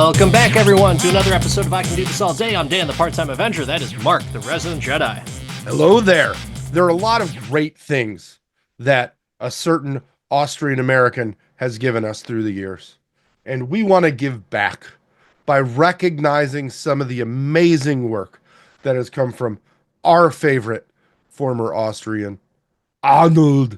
Welcome back, everyone, to another episode of I Can Do This All Day. I'm Dan, the Part-Time Avenger. That is Mark, the Resident Jedi. Hello there. There are a lot of great things that a certain Austrian American has given us through the years. And we want to give back by recognizing some of the amazing work that has come from our favorite former Austrian, Arnold.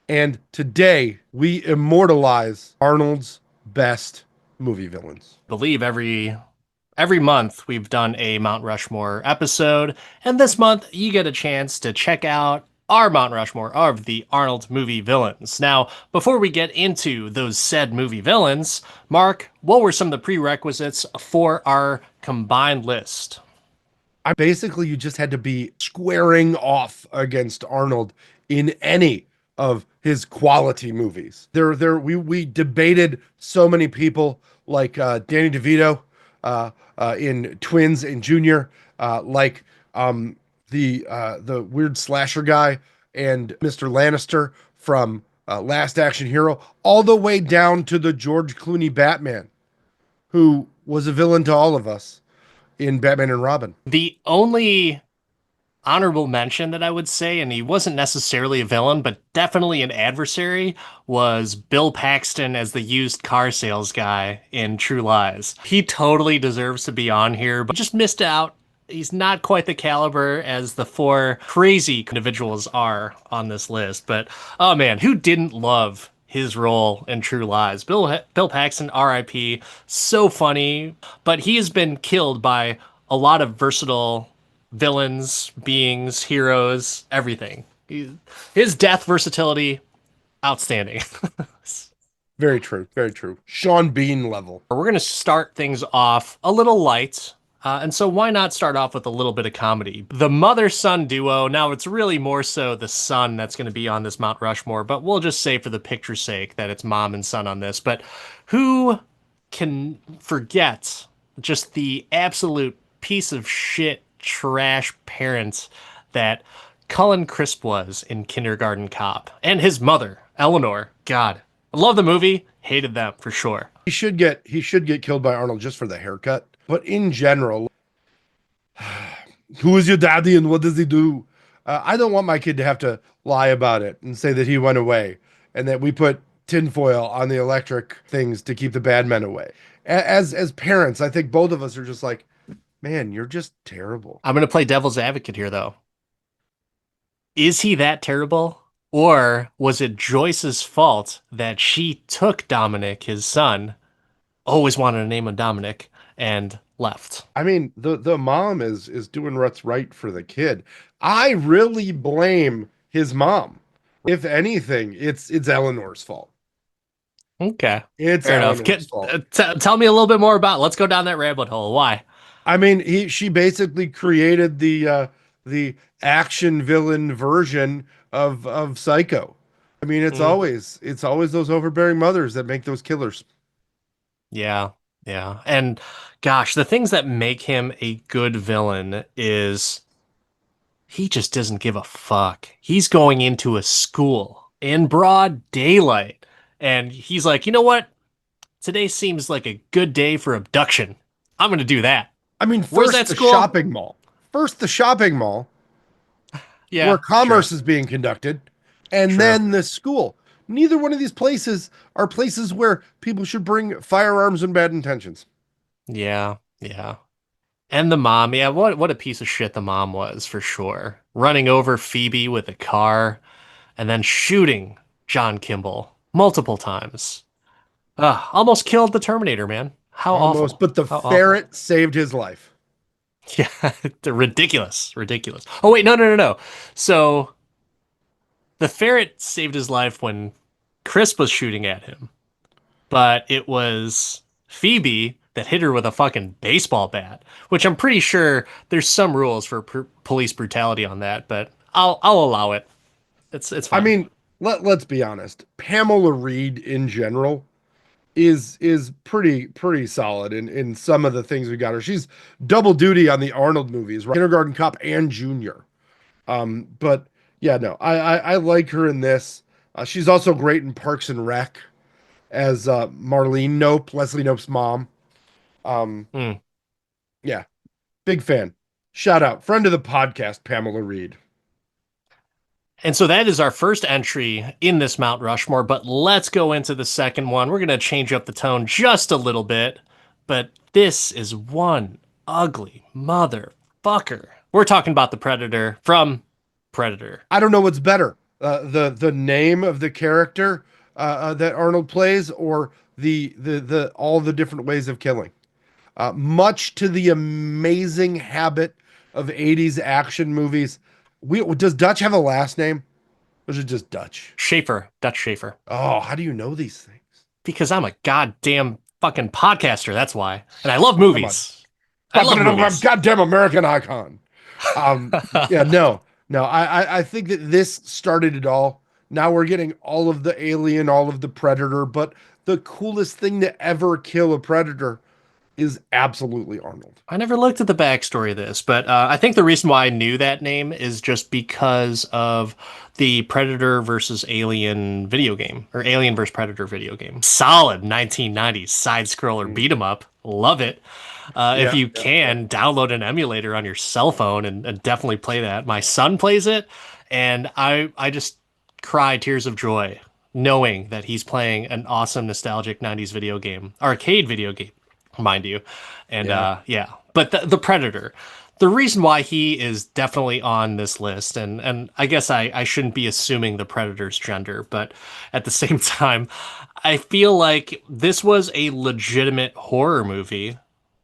And today we immortalize Arnold's best movie villains. I believe every month we've done a Mount Rushmore episode, and this month you get a chance to check out our Mount Rushmore of the Arnold movie villains. Now, before we get into those said movie villains, Mark, what were some of the prerequisites for our combined list? Basically, you just had to be squaring off against Arnold in any of his quality movies. We debated so many people like Danny DeVito in Twins and Junior, like the weird slasher guy and Mr. Lannister from Last Action Hero, all the way down to the George Clooney Batman, who was a villain to all of us in Batman and Robin. The only honorable mention that I would say, and he wasn't necessarily a villain, but definitely an adversary, was Bill Paxton as the used car sales guy in True Lies. He totally deserves to be on here, but just missed out. He's not quite the caliber as the four crazy individuals are on this list. But, oh man, who didn't love his role in True Lies? Bill Paxton, R.I.P., so funny, but he has been killed by a lot of versatile villains, beings, heroes, everything. His death versatility, outstanding. Very true. Very true. Sean Bean level. We're going to start things off a little light. And so why not start off with a little bit of comedy? The mother-son duo. Now, it's really more so the son that's going to be on this Mount Rushmore, but we'll just say for the picture's sake that it's mom and son on this. But who can forget just the absolute piece of shit trash parent that Cullen Crisp was in Kindergarten Cop, and his mother, Eleanor. God, I love the movie, hated them for sure. He should get killed by Arnold just for the haircut. But in general, who is your daddy and what does he do? I don't want my kid to have to lie about it and say that he went away and that we put tinfoil on the electric things to keep the bad men away. As parents, I think both of us are just like, man, you're just terrible. I'm going to play devil's advocate here, though. Is he that terrible? Or was it Joyce's fault that she took Dominic, his son, always wanted to name him Dominic, and left? I mean, the mom is doing what's right for the kid. I really blame his mom. If anything, it's Eleanor's fault. Okay. It's fair Eleanor's enough. fault. Tell me a little bit more about it. Let's go down that rabbit hole. Why? I mean, she basically created the action villain version of Psycho. I mean, it's always those overbearing mothers that make those killers. Yeah, yeah. And gosh, the things that make him a good villain is he just doesn't give a fuck. He's going into a school in broad daylight, and he's like, you know what? Today seems like a good day for abduction. I'm going to do that. I mean, Where's first that the school? shopping mall. First the shopping mall, Yeah, where commerce is being conducted, and then the school. Neither one of these places are places where people should bring firearms and bad intentions. Yeah, yeah. And the mom, yeah, what a piece of shit the mom was, for sure. Running over Phoebe with a car, and then shooting John Kimball multiple times. Almost killed the Terminator, man. How Almost, awful. but the How ferret saved his life. Yeah, they're ridiculous. Oh, wait, no. So the ferret saved his life when Chris was shooting at him, but it was Phoebe that hit her with a fucking baseball bat, which I'm pretty sure there's some rules for police brutality on that, but I'll allow it. It's fine. I mean, let's be honest. Pamela Reed in general is pretty solid in some of the things we got her. She's double duty on the Arnold movies, right? Kindergarten Cop and Junior. But yeah, no, I like her in this. She's also great in Parks and Rec as Marlene Nope, Leslie Nope's mom. Um, Hmm. yeah, big fan. Shout out, friend of the podcast, Pamela Reed. And so that is our first entry in this Mount Rushmore, but let's go into the second one. We're going to change up the tone just a little bit, but this is one ugly motherfucker. We're talking about the Predator from Predator. I don't know what's better, the name of the character that Arnold plays, or the all the different ways of killing. Much to the amazing habit of '80s action movies, we does Dutch have a last name? Or is it just Dutch? Schaefer, Dutch Schaefer. Oh, how do you know these things? Because I'm a goddamn fucking podcaster, that's why. And I love I'm a movies. I love fucking movies. goddamn American icon. Yeah, no. I think that this started it all. Now we're getting all of the Alien, all of the Predator, but the coolest thing to ever kill a Predator is absolutely Arnold. I never looked at the backstory of this, but I think the reason why I knew that name is just because of the Predator versus Alien video game, or Alien versus Predator video game. Solid 1990s side scroller Mm. beat 'em up. Love it. If Yeah, you yeah, yeah. can, download an emulator on your cell phone and definitely play that. My son plays it, and I just cry tears of joy knowing that he's playing an awesome nostalgic 90s video game, arcade video game, mind you. And Yeah. yeah, but the Predator, the reason why he is definitely on this list, and I guess I shouldn't be assuming the Predator's gender, but at the same time, I feel like this was a legitimate horror movie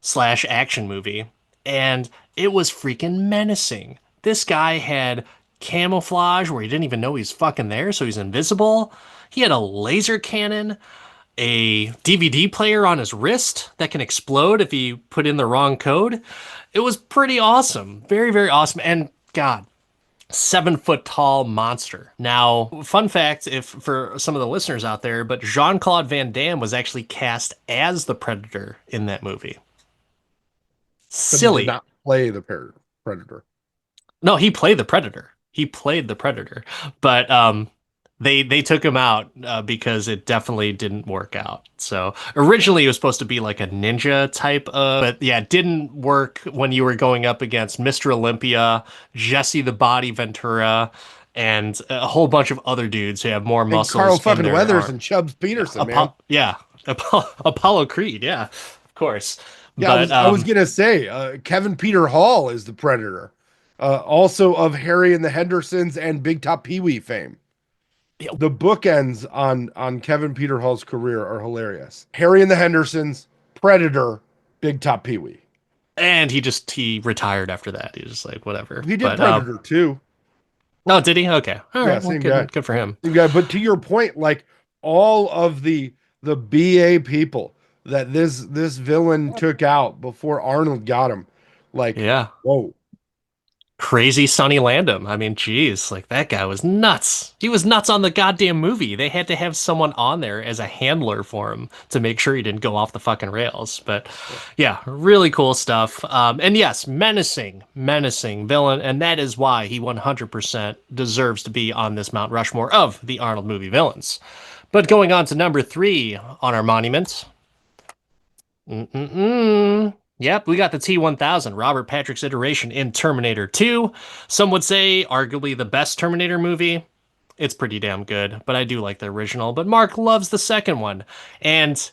slash action movie, and it was freaking menacing. This guy had camouflage where he didn't even know he's fucking there, so he's invisible. He had a laser cannon, a DVD player on his wrist that can explode if you put in the wrong code. It was pretty awesome. Very, very awesome. And God, 7 foot tall monster. Now, fun fact, if for some of the listeners out there, but Jean-Claude Van Damme was actually cast as the Predator in that movie. But he did Silly. not play the Predator. No, he played the Predator. He played the Predator, but they took him out because it definitely didn't work out. So originally it was supposed to be like a ninja type of, but yeah, it didn't work when you were going up against Mr. Olympia, Jesse the Body Ventura, and a whole bunch of other dudes who have more And Carl muscles in fucking their Weathers arm. and Chubbs Yeah, Peterson, man. Apollo Creed. Yeah, of course. Yeah, But I was gonna say Kevin Peter Hall is the Predator, also of Harry and the Hendersons and Big Top Pee Wee fame. yeah, The bookends on Kevin Peter Hall's career are hilarious. Harry and the Hendersons, Predator, Big Top Pee Wee. and he retired after that. He was just like whatever. He did But Predator too. oh, did he? Okay. All Yeah, right. Well, same guy. good for him. Same guy. But to your point, like all of the BA people that this villain took out before Arnold got him, like, Yeah. whoa. Crazy Sonny Landham. I mean, geez, like that guy was nuts. He was nuts on the goddamn movie. They had to have someone on there as a handler for him to make sure he didn't go off the fucking rails. But yeah, really cool stuff. And yes, menacing villain. And that is why he 100% deserves to be on this Mount Rushmore of the Arnold movie villains. But going on to number 3 on our monument. Yep, we got the T-1000, Robert Patrick's iteration in Terminator 2. Some would say arguably the best Terminator movie. It's pretty damn good, but I do like the original. But Mark loves the second one. And,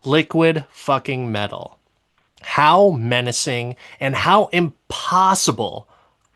liquid fucking metal. How menacing and how impossible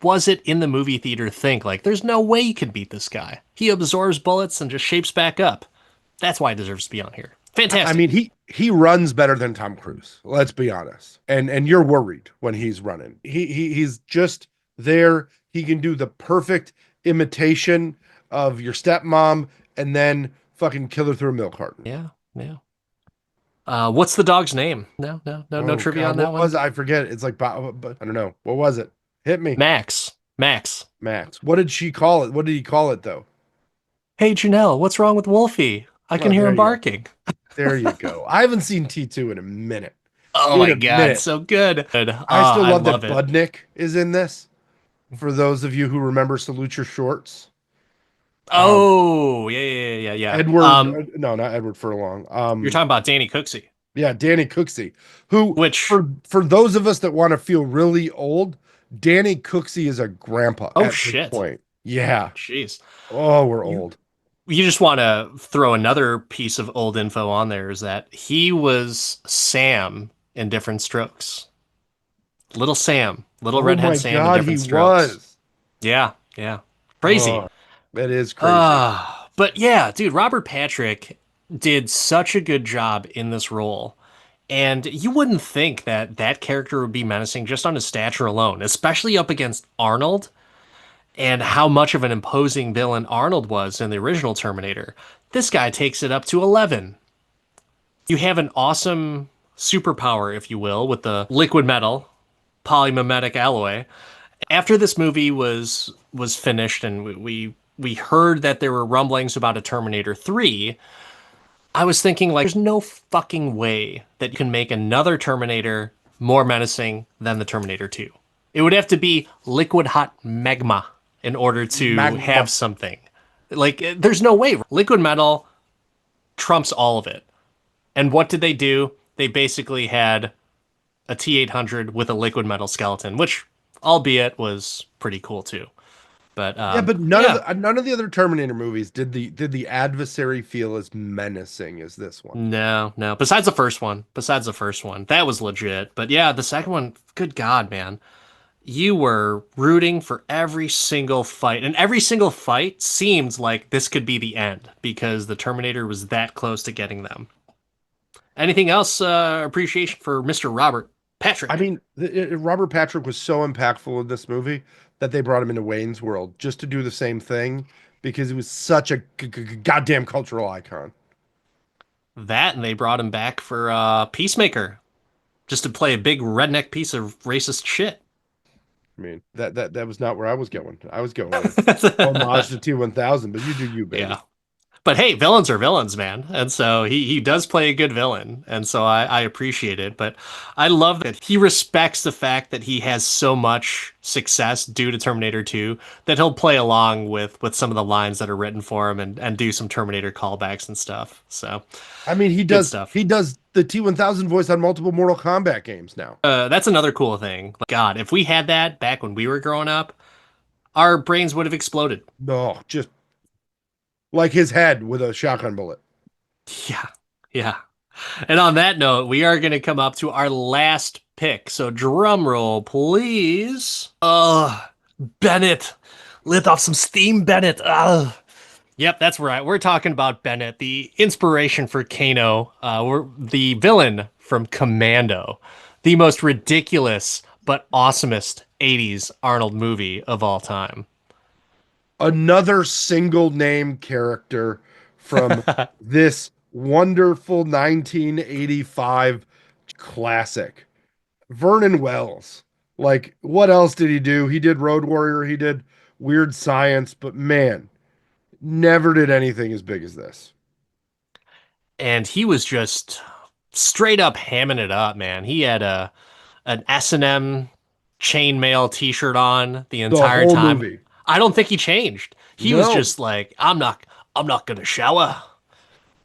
was it in the movie theater to think, like, there's no way you could beat this guy. He absorbs bullets and just shapes back up. That's why he deserves to be on here. I Fantastic. mean, he runs better than Tom Cruise. Let's be honest. And you're worried when he's running. He's just there. He can do the perfect imitation of your stepmom and then fucking kill her through a milk carton. Yeah, yeah. What's the dog's name? No Oh trivia on God, that what one. was it? I forget. It's like, but I don't know. What was it? Hit me, Max. Max. Max. What did she call it? What did he call it though? Hey Janelle, what's wrong with Wolfie? I can Oh, hear there him you go. barking. There you go. I haven't seen T2 in a minute. Oh In my a god, minute. so good. I still I love that love it. Budnick is in this. For those of you who remember Salute Your Shorts, um, Oh, yeah. Edward, Um, no, not Edward Furlong. you're talking about Danny Cooksey. Yeah, Danny Cooksey, who which, for those of us that want to feel really old, Danny Cooksey is a grandpa oh at this shit. point. Yeah. Jeez. Oh, we're You old. you just want to throw another piece of old info on there is that he was Sam in Different Strokes. Little Sam, little Oh redhead my Sam in God, he Different Strokes. was. Yeah, yeah. Crazy. Oh, that is crazy. But yeah, dude, Robert Patrick did such a good job in this role. And you wouldn't think that that character would be menacing just on his stature alone, especially up against Arnold and how much of an imposing villain Arnold was in the original Terminator. This guy takes it up to 11. You have an awesome superpower, if you will, with the liquid metal polymimetic alloy. After this movie was finished and we heard that there were rumblings about a Terminator 3, I was thinking like there's no fucking way that you can make another Terminator more menacing than the Terminator 2. It would have to be liquid hot magma in order to Magma. have something. Like there's no way. Liquid metal trumps all of it. And what did they do? They basically had a T-800 with a liquid metal skeleton, which albeit was pretty cool too. But Yeah, but yeah, none of the other Terminator movies did the adversary feel as menacing as this one. no, no. Besides the first one, that was legit. But yeah, the second one, good God, man. You were rooting for every single fight, and every single fight seemed like this could be the end because the Terminator was that close to getting them. Anything else? Appreciation for Mr. Robert I Patrick. mean, Robert Patrick was so impactful in this movie that they brought him into Wayne's World just to do the same thing because he was such a goddamn cultural icon. That, and they brought him back for Peacemaker, just to play a big redneck piece of racist shit. I mean, that was not where I was going. I was going with homage to T-1000, but you do you, Yeah. baby. But hey, villains are villains, man. And so he does play a good villain. And so I appreciate it. But I love that he respects the fact that he has so much success due to Terminator 2 that he'll play along with some of the lines that are written for him and do some Terminator callbacks and stuff. So I mean, good stuff. he does the T-1000 voice on multiple Mortal Kombat games now. That's another cool thing. God, if we had that back when we were growing up, our brains would have exploded. No, just like his head with a shotgun bullet. Yeah. Yeah. And on that note, we are going to come up to our last pick. So drum roll, please. Bennett. Lit off some steam, Bennett. Yep, that's right. We're talking about Bennett, the inspiration for Kano. We're the villain from Commando, the most ridiculous but awesomest 80s Arnold movie of all time. Another single name character from this wonderful 1985 classic. Vernon Wells. Like, what else did he do? He did Road Warrior, he did Weird Science, but man, never did anything as big as this. And he was just straight up hamming it up, man. He had a an S&M chainmail t-shirt on the The entire whole time. movie. I don't think he changed. He was No. just like, I'm not gonna shower.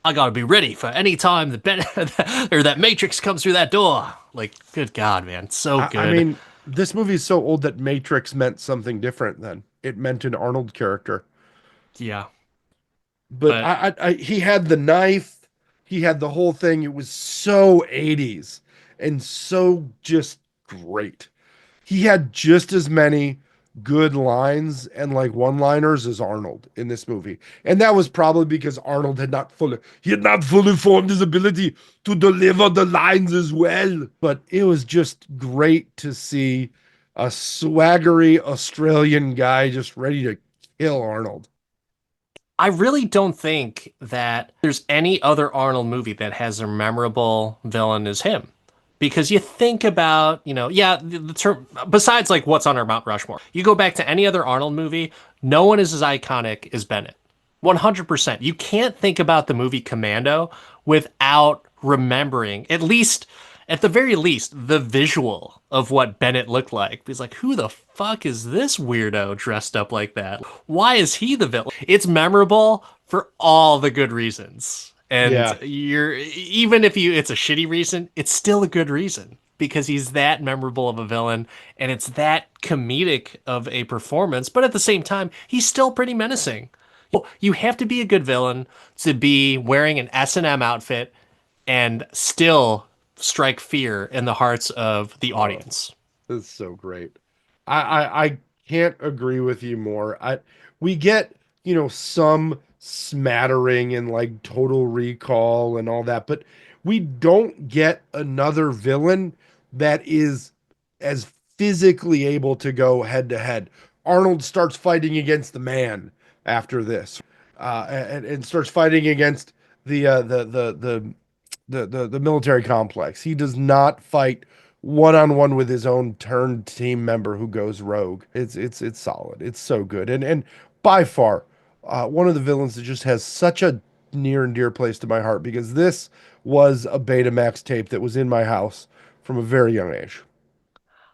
I gotta be ready for any time the or that Matrix comes through that door. Like, good God, man, so I good. mean, this movie is so old that Matrix meant something different then. It meant an Arnold character. Yeah, But but he had the knife, he had the whole thing. It was so 80s and so just great. He had just as many good lines and like one-liners as Arnold in this movie. And that was probably because Arnold had not fully formed his ability to deliver the lines as well. But it was just great to see a swaggery Australian guy just ready to kill Arnold. I really don't think that there's any other Arnold movie that has a memorable villain as him. Because you think about, yeah, the term, besides like what's on our Mount Rushmore, you go back to any other Arnold movie, no one is as iconic as Bennett. 100%. You can't think about the movie Commando without remembering, at the very least, the visual of what Bennett looked like. He's like, who the fuck is this weirdo dressed up like that? Why is he the villain? It's memorable for all the good reasons. And Yeah. you're even if you it's a shitty reason, it's still a good reason because he's that memorable of a villain and it's that comedic of a performance, but at the same time, he's still pretty menacing. You have to be a good villain to be wearing an S&M outfit and still strike fear in the hearts of the Oh, audience. that's so great. I can't agree with you more. We get, some smattering and like Total Recall and all that, but we don't get another villain that is as physically able to go head to head. Arnold starts fighting against the man after this, and starts fighting against the military complex. He does not fight one on one with his own turned team member who goes rogue. It's solid. It's so good. And by far, one of the villains that just has such a near and dear place to my heart because this was a Betamax tape that was in my house from a very young age.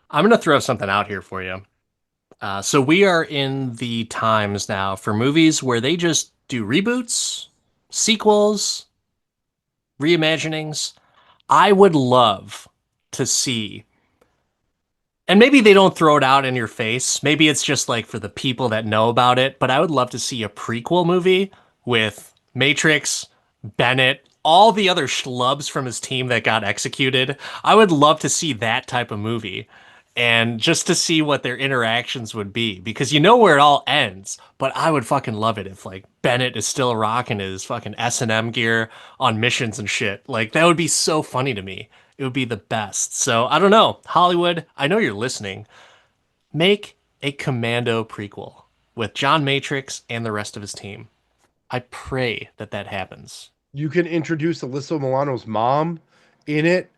I'm going to throw something out here for you. So we are in the times now for movies where they just do reboots, sequels, reimaginings. I would love to see, and maybe they don't throw it out in your face. Maybe it's just like for the people that know about it, but I would love to see a prequel movie with Matrix, Bennett, all the other schlubs from his team that got executed. I would love to see that type of movie and just to see what their interactions would be because you know where it all ends, but I would fucking love it if like Bennett is still rocking his fucking S&M gear on missions and shit. Like that would be so funny to me. It would be the best. So I don't know. Hollywood, I know you're listening. Make a Commando prequel with John Matrix and the rest of his team. I pray that that happens. You can introduce Alyssa Milano's mom in it.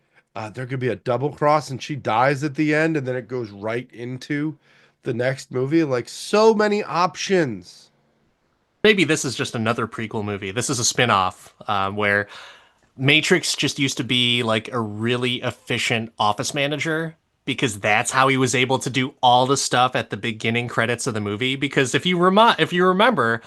There could be a double cross and she dies at the end, and then it goes right into the next movie. Like so many options. Maybe this is just another prequel movie. This is a spin-off where Matrix just used to be like a really efficient office manager because that's how he was able to do all the stuff at the beginning credits of the movie. Because if you remember,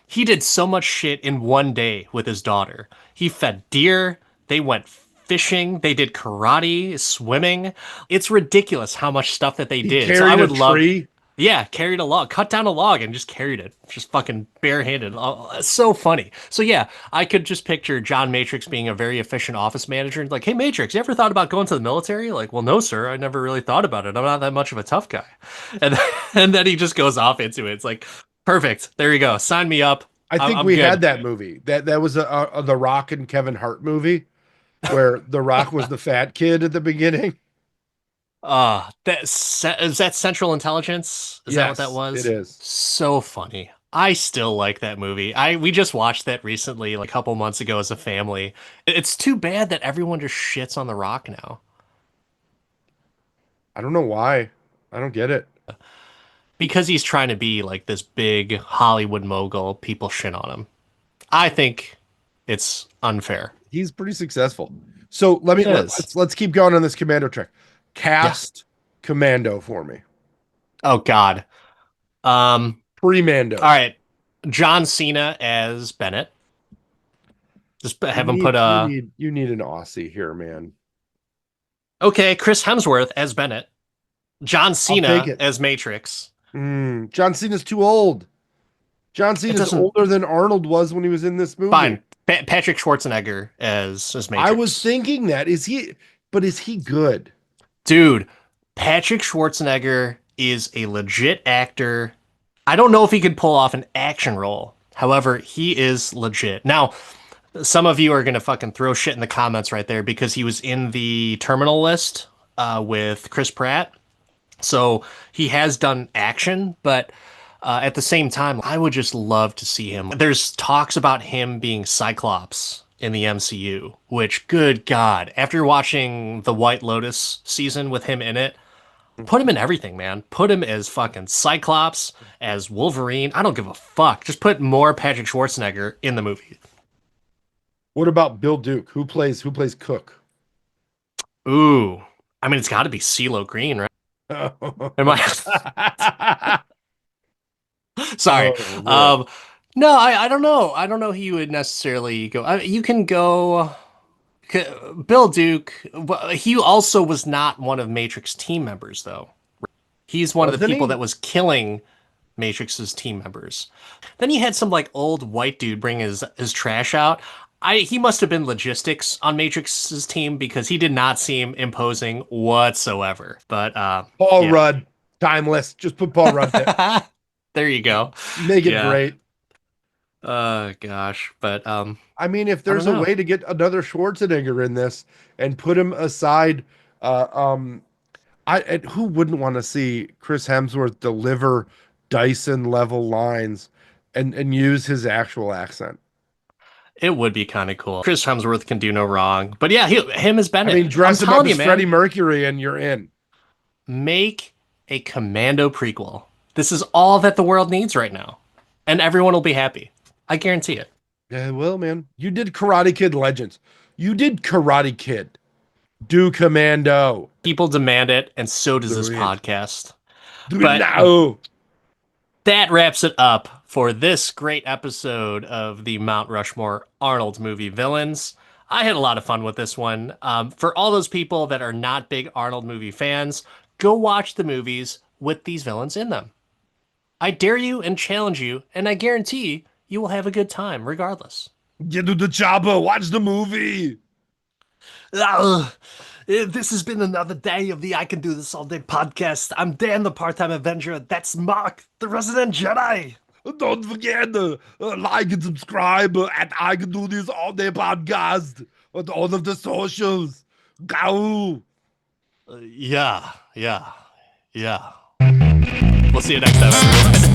he did so much shit in one day with his daughter. He fed deer, they went fishing, they did karate, swimming. It's ridiculous how much stuff that they He did. So I carried a would love, tree. yeah, carried a log, cut down a log and just carried it, just fucking barehanded. It's so funny. So yeah, I could just picture John Matrix being a very efficient office manager and like, hey Matrix, you ever thought about going to the military? Like, well, no, sir, I never really thought about it. I'm not that much of a tough guy. And and then he just goes off into it. It's like, perfect. There you go. Sign me up. I think I'm we had good. that movie. That was a The Rock and Kevin Hart movie where The Rock was the fat kid at the beginning. Is that Central Intelligence? Is that what that Yes, it was? is. So funny. I still like that movie. I we just watched that recently, like a couple months ago as a family. It's too bad that everyone just shits on The Rock now I don't know why. I don't get it. because he's trying to be like this big Hollywood mogul. People shit on him. I think it's unfair. He's pretty successful. So let me It is. let's keep going on this Commando track. Yeah. Cast Commando for me. Oh God. All Pre-Mando. right. John Cena as Bennett. Just You have him need put you a need you need an Aussie here, man. okay, Chris Hemsworth as Bennett, John I'll take Cena it. as Matrix. John Cena's too old. John It Cena's doesn't older than Arnold was when he was in this movie. fine. Patrick Schwarzenegger as I was Matrix. thinking that. But is he good? Dude, Patrick Schwarzenegger is a legit actor. I don't know if he could pull off an action role. However, he is legit. Now, some of you are gonna fucking throw shit in the comments right there because he was in the terminal list with Chris Pratt. So he has done action, but at the same time, I would just love to see him. There's talks about him being Cyclops in the MCU, which, good God, after watching the White Lotus season with him in it, put him in everything, man. Put him as fucking Cyclops, as Wolverine. I don't give a fuck. Just put more Patrick Schwarzenegger in the movie. What about Bill Duke? Who plays Cook? Ooh. I mean, it's got to be CeeLo Green, right? Am I? Oh Sorry. Lord. Um, No, I don't know. I don't know who you would necessarily go. You can go Bill Duke. Well, he also was not one of Matrix team members, though. He's one of the Wasn't people he? that was killing Matrix's team members. Then he had some like old white dude bring his trash out. He must have been logistics on Matrix's team because he did not seem imposing whatsoever. But Paul yeah. Rudd, timeless. Just put Paul Rudd there. There you go. Make it Yeah. great. Gosh, but I mean, if I don't there's a know. way to get another Schwarzenegger in this and put him aside, uh, um, and who wouldn't want to see Chris Hemsworth deliver Dyson level lines and use his actual accent? It would be kind of cool. Chris Hemsworth can do no wrong. But yeah, him as I mean, Bennett. I'm dress him up telling you, as Freddie man, Mercury and you're in. make a Commando prequel. This is all that the world needs right now. And everyone will be happy. I guarantee it. Yeah, well, man, you did Karate Kid Legends. You did Karate Kid. Do Commando. People demand it, and so does Do this it. podcast. Do it But now. that wraps it up for this great episode of the Mount Rushmore Arnold movie villains. I had a lot of fun with this one. For all those people that are not big Arnold movie fans, go watch the movies with these villains in them. I dare you and challenge you, and I guarantee you will have a good time regardless. Get to the chopper. Watch the movie. Ugh. This has been another day of the I Can Do This All Day podcast. I'm Dan, the Part-Time Avenger. That's Mark, the Resident Jedi. Don't forget to like and subscribe and I Can Do This All Day podcast on all of the socials. Go. Yeah, yeah, yeah. We'll see you next time, everyone.